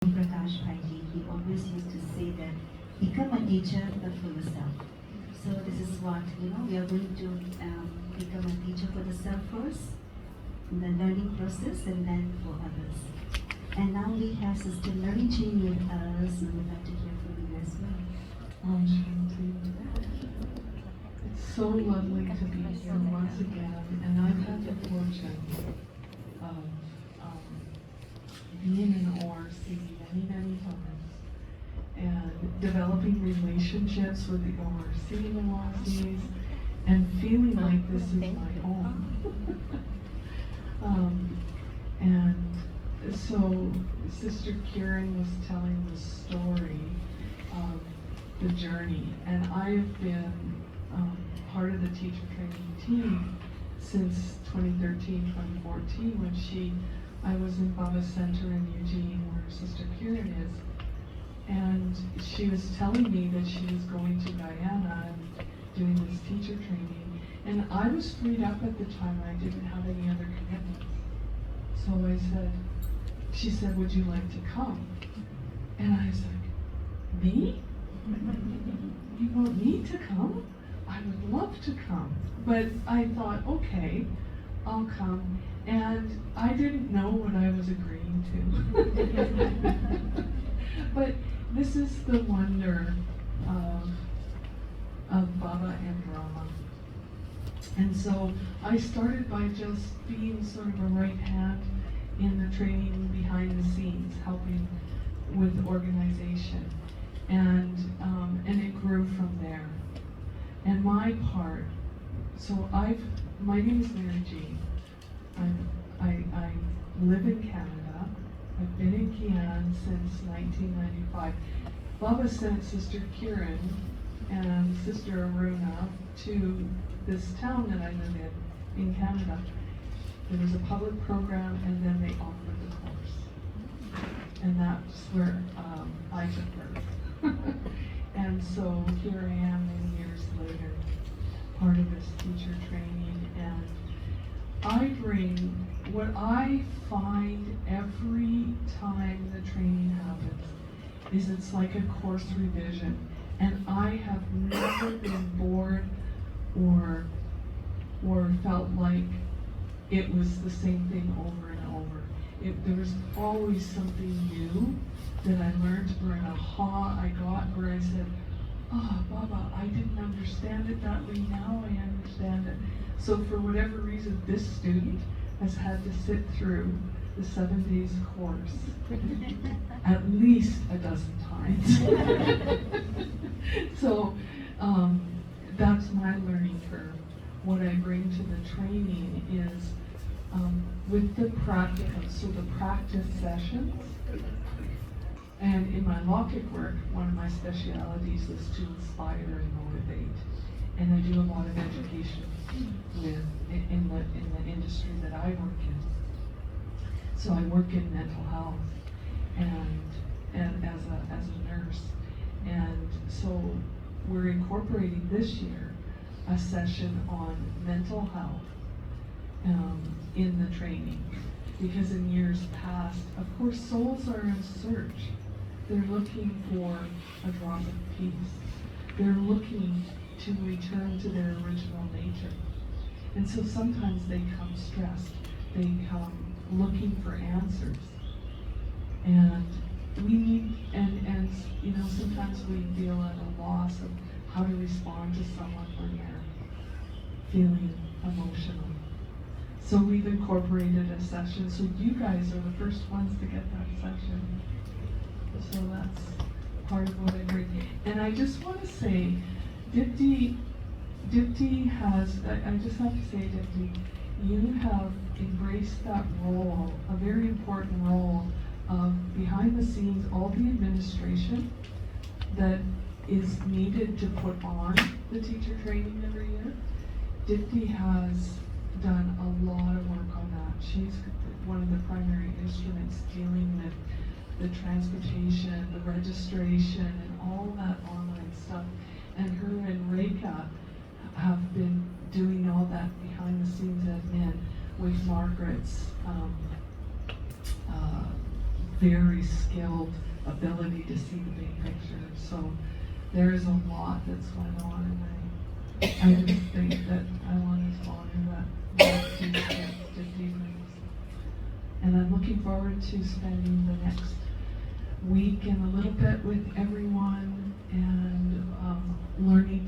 Prakash Bhaiji, he always used to say that become a teacher but for yourself. So this is what we are going to become a teacher for the self first, in the learning process, and then for others. And now we have Sister Mary Jean with us, and we'd like to hear from you as well. It's so lovely to be here once again, and I've had the fortune of being in ORC many times and developing relationships with the ORC ORCs and feeling like this is my home. And so Sister Kieran was telling the story of the journey, and I've been part of the teacher training team since 2013, 2014 when I was in Baba Center in Eugene where Sister Kieran is, and she was telling me that she was going to Guyana and doing this teacher training, and I was freed up at the time and I didn't have any other commitments. So she said, would you like to come? And I was like, me? You want me to come? I would love to come. But I thought, okay, I'll come. And I didn't know what I was agreeing to. But this is the wonder of Baba and Brahma. And so I started by just being sort of a right hand in the training behind the scenes, helping with organization. And it grew from there. And my part, my name is Mary Jean. I live in Canada. I've been in Kian since 1995. Baba sent Sister Kieran and Sister Aruna to this town that I live in Canada. There was a public program, and then they offered the course. And that's where I took birth. And so here I am many years later, part of this teacher training, and I bring what I find every time the training happens is it's like a course revision, and I have never been bored or felt like it was the same thing over and over. There was always something new that I learned, or an aha I got where I said, oh, Baba, I didn't understand it that way, now I understand it. So for whatever reason, this student has had to sit through the 7 days course at least a dozen times. So that's my learning curve. What I bring to the training is with the practical, so the practice sessions. And in my Lockett work, one of my specialities is to inspire and motivate. And I do a lot of education in the industry that I work in. So I work in mental health and as a nurse. And so we're incorporating this year a session on mental health in the training. Because in years past, of course, souls are in search. They're looking for a drop of peace. They're looking to return to their original nature. And so sometimes they come stressed. They come looking for answers. And we need, and sometimes we feel at a loss of how to respond to someone when they're feeling emotional. So we've incorporated a session. So you guys are the first ones to get that session. So that's part of what I bring. And I just want to say, Dipti has, I just have to say, Dipti, you have embraced that role, a very important role of behind the scenes, all the administration that is needed to put on the teacher training every year. Dipti has done a lot of work on that. She's one of the primary instruments dealing with the transportation, the registration, and all that online stuff. And her and Reka have been doing all that behind the scenes admin with Margaret's very skilled ability to see the big picture. So there's a lot that's going on, and I just think that I want to honor that these evenings. And I'm looking forward to spending the next week and a little bit with everyone and learning